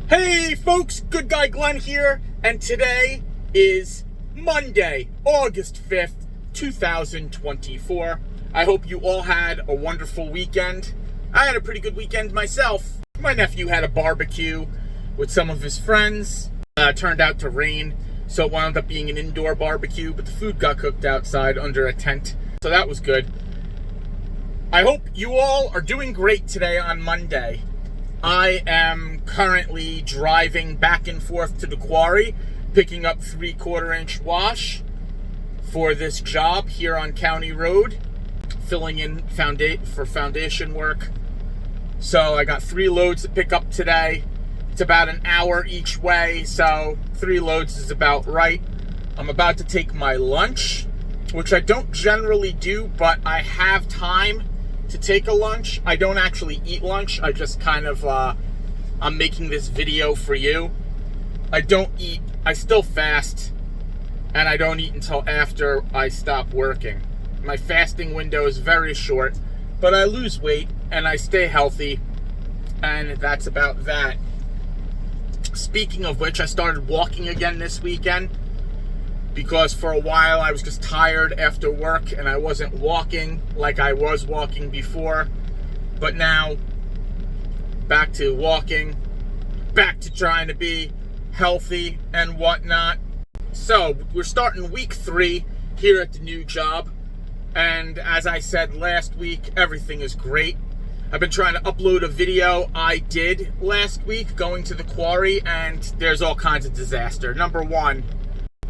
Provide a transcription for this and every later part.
Hey folks, Good Guy Glenn here, and today is Monday, August 5th, 2024. I hope you all had a wonderful weekend. I had a pretty good weekend myself. My nephew had a barbecue with some of his friends. It turned out to rain, so it wound up being an indoor barbecue, but the food got cooked outside under a tent, so that was good. I hope you all are doing great today on Monday. I am currently driving back and forth to the quarry, picking up 3/4 inch wash for this job here on County Road, filling in for foundation work. So I got 3 loads to pick up today. It's about an hour each way, so 3 loads is about right. I'm about to take my lunch, which I don't generally do, but I have time to take a lunch. I don't actually eat lunch. I just kind of, I'm making this video for you. I don't eat, I still fast, and I don't eat until after I stop working. My fasting window is very short, but I lose weight and I stay healthy, and that's about that. Speaking of which, I started walking again this weekend, because for a while I was just tired after work and I wasn't walking like I was walking before. But now, back to walking, back to trying to be healthy and whatnot. So, we're starting week 3 here at the new job. And as I said last week, everything is great. I've been trying to upload a video I did last week going to the quarry, and there's all kinds of disaster. Number one,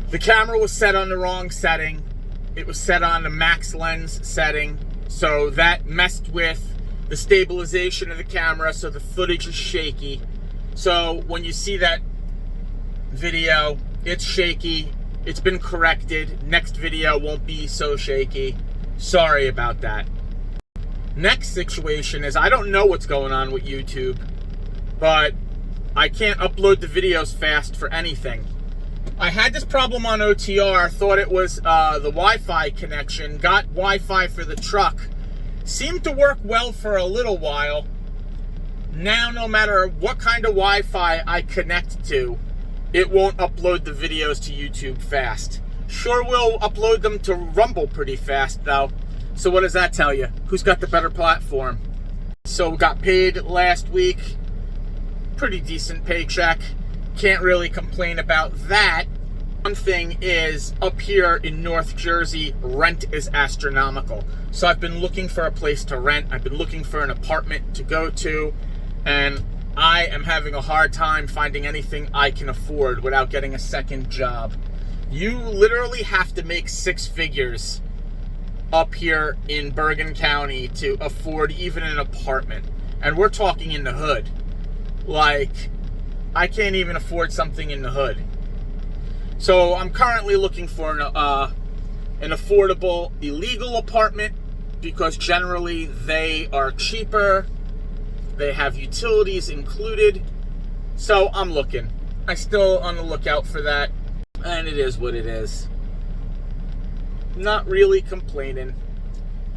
the camera was set on the wrong setting. It was set on the max lens setting, so that messed with the stabilization of the camera, so the footage is shaky. So when you see that video, it's shaky. It's been corrected. Next video won't be so shaky. Sorry about that. Next situation is, I don't know what's going on with YouTube, but I can't upload the videos fast for anything. I had this problem on OTR, thought it was the Wi-Fi connection, got Wi-Fi for the truck. Seemed to work well for a little while. Now, no matter what kind of Wi-Fi I connect to, it won't upload the videos to YouTube fast. Sure will upload them to Rumble pretty fast, though. So what does that tell you? Who's got the better platform? So we got paid last week. Pretty decent paycheck. Can't really complain about that. One thing is, up here in North Jersey, rent is astronomical. So I've been looking for a place to rent. I've been looking for an apartment to go to, and I am having a hard time finding anything I can afford without getting a second job. You literally have to make 6 figures up here in Bergen County to afford even an apartment. And we're talking in the hood. Like, I can't even afford something in the hood. So I'm currently looking for an affordable illegal apartment, because generally they are cheaper. They have utilities included. So I'm looking. I'm still on the lookout for that, and it is what it is. Not really complaining.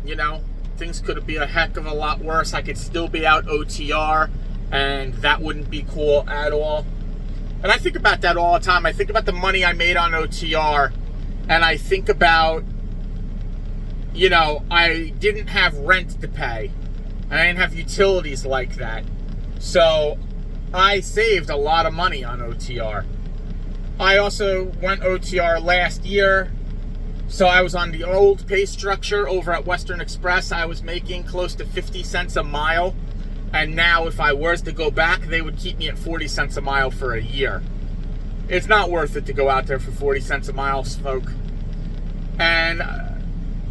You know, things could be a heck of a lot worse. I could still be out OTR, and that wouldn't be cool at all. And I think about that all the time. I think about the money I made on OTR, and I think about, you know, I didn't have rent to pay, and I didn't have utilities like that. So I saved a lot of money on OTR. I also went OTR last year, so I was on the old pay structure over at Western Express. I was making close to 50 cents a mile. And now, if I was to go back, they would keep me at 40 cents a mile for a year. It's not worth it to go out there for 40 cents a mile, folk. And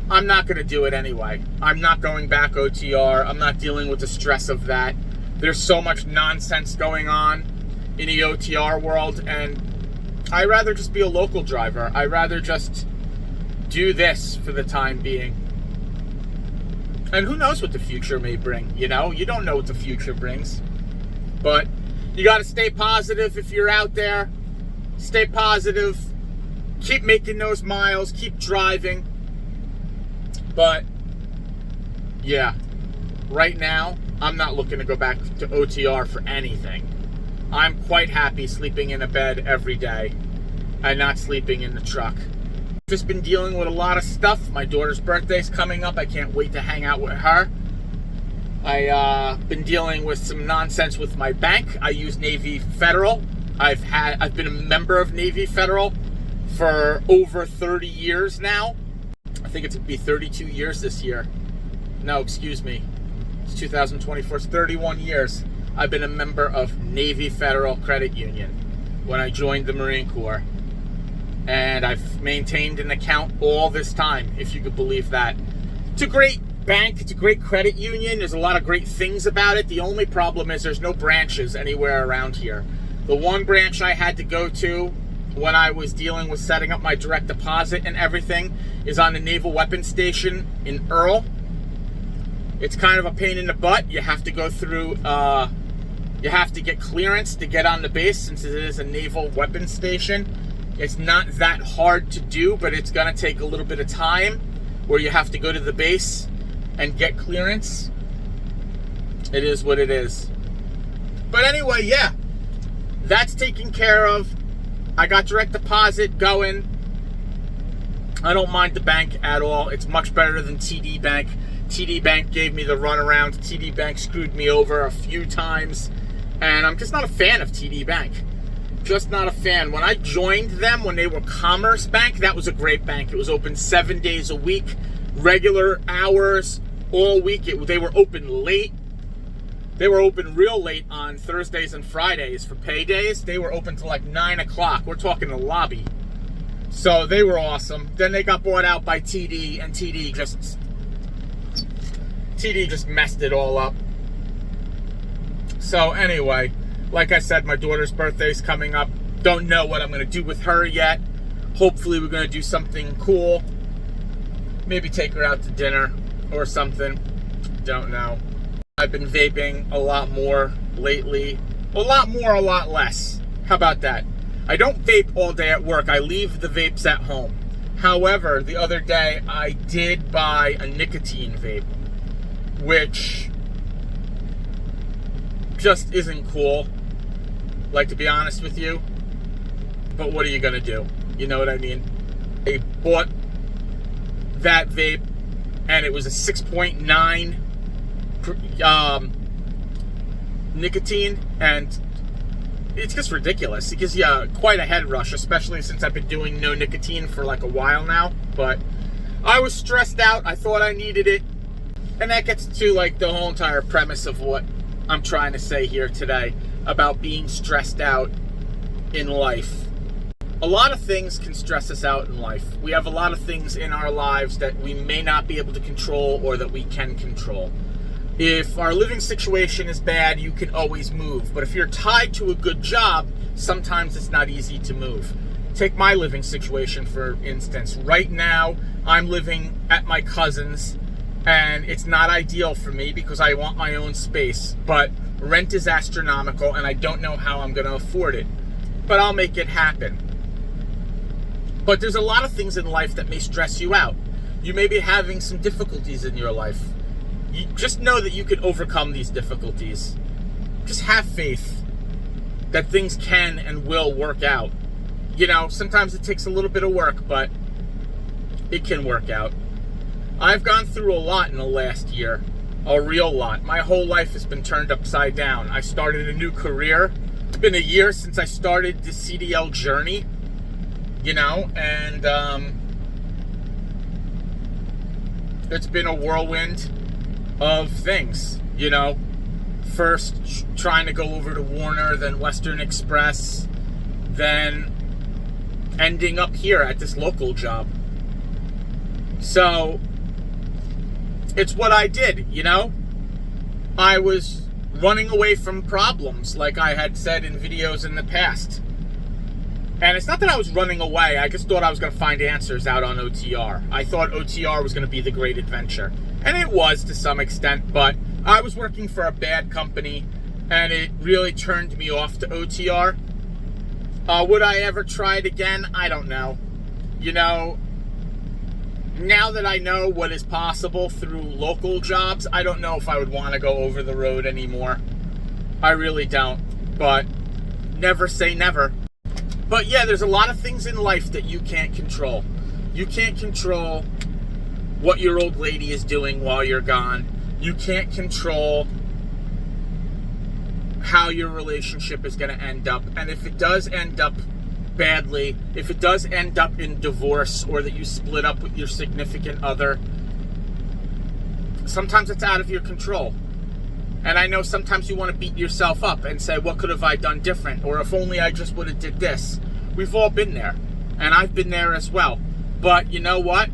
I'm not going to do it anyway. I'm not going back OTR. I'm not dealing with the stress of that. There's so much nonsense going on in the OTR world, and I'd rather just be a local driver. I'd rather just do this for the time being. And who knows what the future may bring, you know? You don't know what the future brings. But you got to stay positive if you're out there. Stay positive. Keep making those miles. Keep driving. But, yeah. Right now, I'm not looking to go back to OTR for anything. I'm quite happy sleeping in a bed every day and not sleeping in the truck. Just been dealing with a lot of stuff. My daughter's birthday's coming up. I can't wait to hang out with her. I've been dealing with some nonsense with my bank. I use Navy Federal. I've been a member of Navy Federal for over 30 years now. I think it's going to be 32 years this year. No, excuse me. It's 2024. It's 31 years. I've been a member of Navy Federal Credit Union when I joined the Marine Corps. And I've maintained an account all this time, if you could believe that. It's a great bank. It's a great credit union. There's a lot of great things about it. The only problem is there's no branches anywhere around here. The one branch I had to go to when I was dealing with setting up my direct deposit and everything is on the Naval Weapons Station in Earl. It's kind of a pain in the butt. You have to go through, you have to get clearance to get on the base since it is a Naval Weapons Station. It's not that hard to do, but it's going to take a little bit of time where you have to go to the base and get clearance. It is what it is. But anyway, yeah, that's taken care of. I got direct deposit going. I don't mind the bank at all. It's much better than TD Bank. TD Bank gave me the runaround. TD Bank screwed me over a few times, and I'm just not a fan of TD Bank. Just not a fan. When I joined them, when they were Commerce Bank, that was a great bank. It was open 7 days a week, regular hours, all week. They were open late. They were open real late on Thursdays and Fridays for paydays. They were open till like 9 o'clock. We're talking the lobby. So they were awesome. Then they got bought out by TD, and TD just messed it all up. So anyway, like I said, my daughter's birthday's coming up. Don't know what I'm going to do with her yet. Hopefully we're going to do something cool. Maybe take her out to dinner or something. Don't know. I've been vaping a lot more lately. A lot more, a lot less. How about that? I don't vape all day at work. I leave the vapes at home. However, the other day I did buy a nicotine vape, which just isn't cool, like, to be honest with you. But what are you gonna do? You know what I mean? I bought that vape and it was a 6.9 nicotine, and it's just ridiculous. It gives you quite a head rush, especially since I've been doing no nicotine for like a while now. But I was stressed out. I thought I needed it. And that gets to like the whole entire premise of what I'm trying to say here today about being stressed out in life. A lot of things can stress us out in life. We have a lot of things in our lives that we may not be able to control or that we can control. If our living situation is bad, you can always move. But if you're tied to a good job, sometimes it's not easy to move. Take my living situation, for instance. Right now, I'm living at my cousin's, and it's not ideal for me because I want my own space. But rent is astronomical, and I don't know how I'm going to afford it. But I'll make it happen. But there's a lot of things in life that may stress you out. You may be having some difficulties in your life. You just know that you can overcome these difficulties. Just have faith that things can and will work out. You know, sometimes it takes a little bit of work, but it can work out. I've gone through a lot in the last year, a real lot. My whole life has been turned upside down. I started a new career. It's been a year since I started the CDL journey, you know, and it's been a whirlwind of things, you know. First trying to go over to Warner, then Western Express, then ending up here at this local job. So it's what I did, you know. I was running away from problems, like I had said in videos in the past. And it's not that I was running away. I just thought I was going to find answers out on OTR. I thought OTR was going to be the great adventure. And it was to some extent, but I was working for a bad company, and it really turned me off to OTR. Would I ever try it again? I don't know. You know, now that I know what is possible through local jobs, I don't know if I would want to go over the road anymore. I really don't. But never say never. But yeah, there's a lot of things in life that you can't control. You can't control what your old lady is doing while you're gone. You can't control how your relationship is going to end up. And if it does end up badly, if it does end up in divorce or that you split up with your significant other, sometimes it's out of your control. And I know sometimes you want to beat yourself up and say, what could have I done different? Or if only I just would have did this. We've all been there. And I've been there as well. But you know what?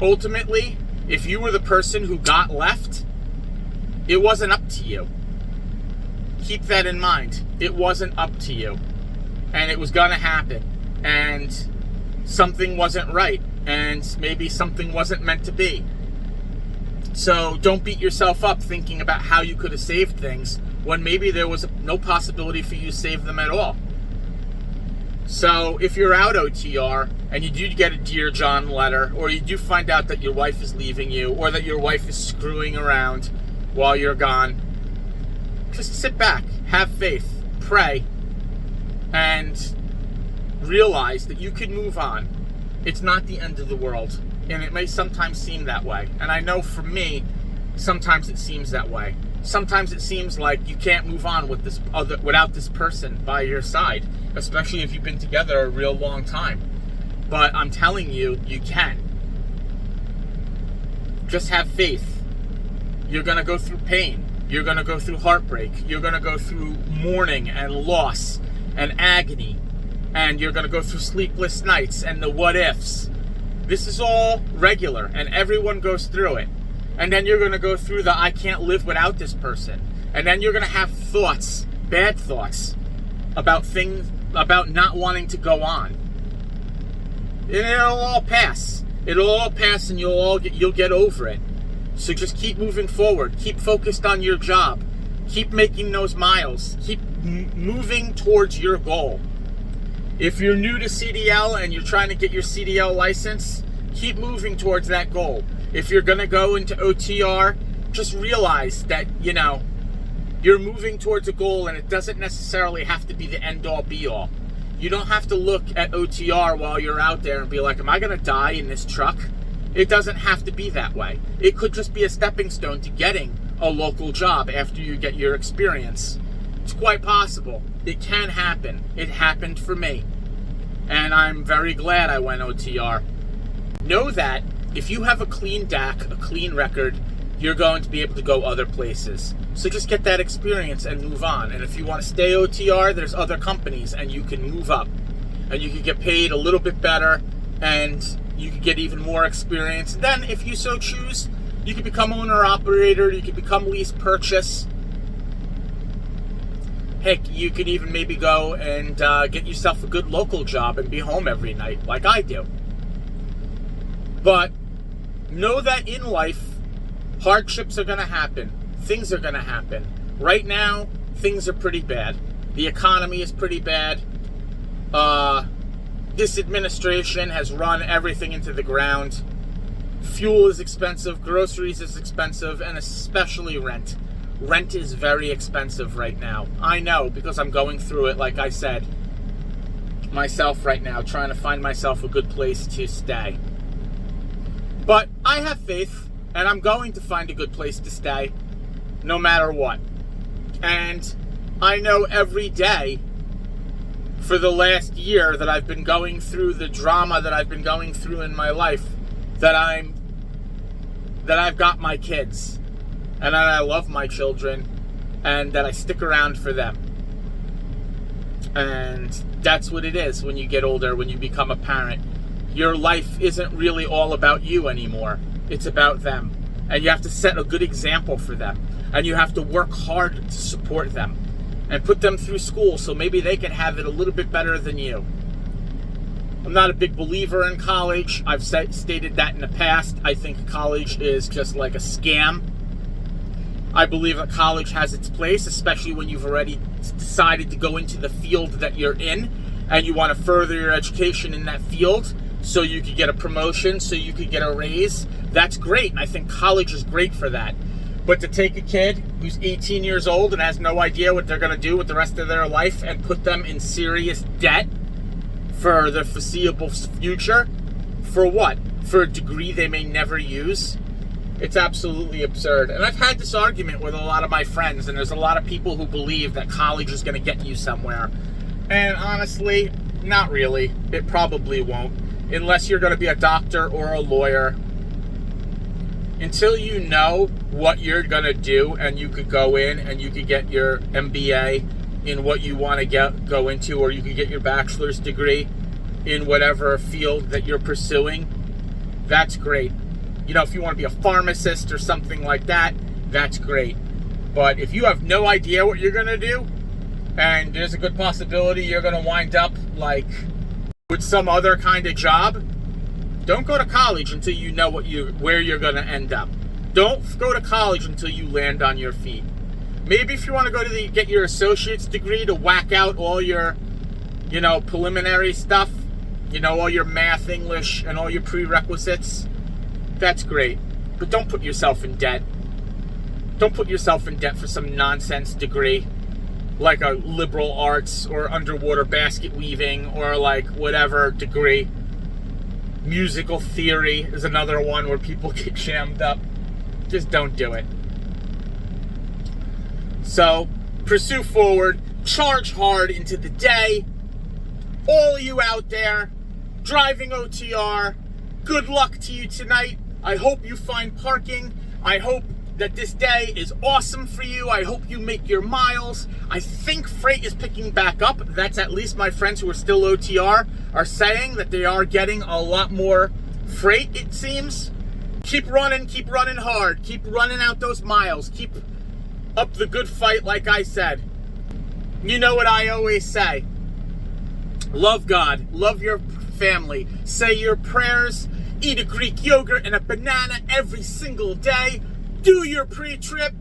Ultimately, if you were the person who got left, it wasn't up to you. Keep that in mind. It wasn't up to you. And it was going to happen. And something wasn't right. And maybe something wasn't meant to be. So don't beat yourself up thinking about how you could have saved things when maybe there was no possibility for you to save them at all. So if you're out OTR and you do get a Dear John letter, or you do find out that your wife is leaving you, or that your wife is screwing around while you're gone, just sit back, have faith, pray, and realize that you can move on. It's not the end of the world. And it may sometimes seem that way. And I know for me, sometimes it seems that way. Sometimes it seems like you can't move on with without this person by your side, especially if you've been together a real long time. But I'm telling you, you can. Just have faith. You're going to go through pain. You're going to go through heartbreak. You're going to go through mourning and loss and agony. And you're going to go through sleepless nights and the what ifs. This is all regular, and everyone goes through it. And then you're going to go through the I can't live without this person. And then you're going to have thoughts, bad thoughts, about things, about not wanting to go on. And it'll all pass. It'll all pass, and you'll get over it. So just keep moving forward. Keep focused on your job. Keep making those miles. Keep moving towards your goal. If you're new to CDL and you're trying to get your CDL license, keep moving towards that goal. If you're going to go into OTR, just realize that, you're moving towards a goal, and it doesn't necessarily have to be the end-all, be-all. You don't have to look at OTR while you're out there and be like, am I going to die in this truck? It doesn't have to be that way. It could just be a stepping stone to getting a local job after you get your experience. It's quite possible. It can happen. It happened for me. And I'm very glad I went OTR. Know that if you have a clean DAC, a clean record, you're going to be able to go other places. So just get that experience and move on. And if you want to stay OTR, there's other companies and you can move up. And you can get paid a little bit better, and you can get even more experience. Then if you so choose, you can become owner-operator, you can become lease purchase. Heck, you could even maybe go and get yourself a good local job and be home every night, like I do. But know that in life, hardships are going to happen. Things are going to happen. Right now, things are pretty bad. The economy is pretty bad. This administration has run everything into the ground. Fuel is expensive, groceries is expensive, and especially rent. Rent is very expensive right now. I know, because I'm going through it, like I said, myself right now, trying to find myself a good place to stay. But I have faith, and I'm going to find a good place to stay, no matter what. And I know every day for the last year that I've been going through the drama that I've been going through in my life, that I've got my kids. And that I love my children, and that I stick around for them. And that's what it is when you get older, when you become a parent. Your life isn't really all about you anymore. It's about them. And you have to set a good example for them. And you have to work hard to support them. And put them through school so maybe they can have it a little bit better than you. I'm not a big believer in college. I've stated that in the past. I think college is just like a scam. I believe that college has its place, especially when you've already decided to go into the field that you're in and you want to further your education in that field so you could get a promotion, so you could get a raise. That's great, and I think college is great for that. But to take a kid who's 18 years old and has no idea what they're going to do with the rest of their life and put them in serious debt for the foreseeable future, for what? For a degree they may never use? It's absolutely absurd. And I've had this argument with a lot of my friends, and there's a lot of people who believe that college is going to get you somewhere. And honestly, not really. It probably won't. Unless you're going to be a doctor or a lawyer. Until you know what you're going to do and you could go in and you could get your MBA in what you want to go into, or you could get your bachelor's degree in whatever field that you're pursuing, that's great. You know, if you want to be a pharmacist or something like that, that's great. But if you have no idea what you're going to do, and there's a good possibility you're going to wind up like with some other kind of job, don't go to college until you know where you're going to end up. Don't go to college until you land on your feet. Maybe if you want to go to get your associate's degree to whack out all your, preliminary stuff, all your math, English, and all your prerequisites, that's great. But don't put yourself in debt. Don't put yourself in debt for some nonsense degree, like a liberal arts or underwater basket weaving or like whatever degree. Musical theory is another one where people get jammed up. Just don't do it. So, pursue forward, charge hard into the day. All you out there, driving OTR, good luck to you tonight. I hope you find parking. I hope that this day is awesome for you. I hope you make your miles. I think freight is picking back up. That's at least my friends who are still OTR are saying that they are getting a lot more freight, it seems. Keep running hard. Keep running out those miles. Keep up the good fight, like I said. You know what I always say. Love God. Love your family. Say your prayers. Eat a Greek yogurt and a banana every single day. Do your pre-trip.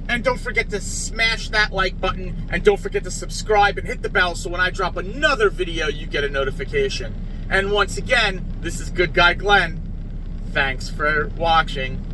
And don't forget to smash that like button. And don't forget to subscribe and hit the bell so when I drop another video, you get a notification. And once again, this is Good Guy Glenn. Thanks for watching.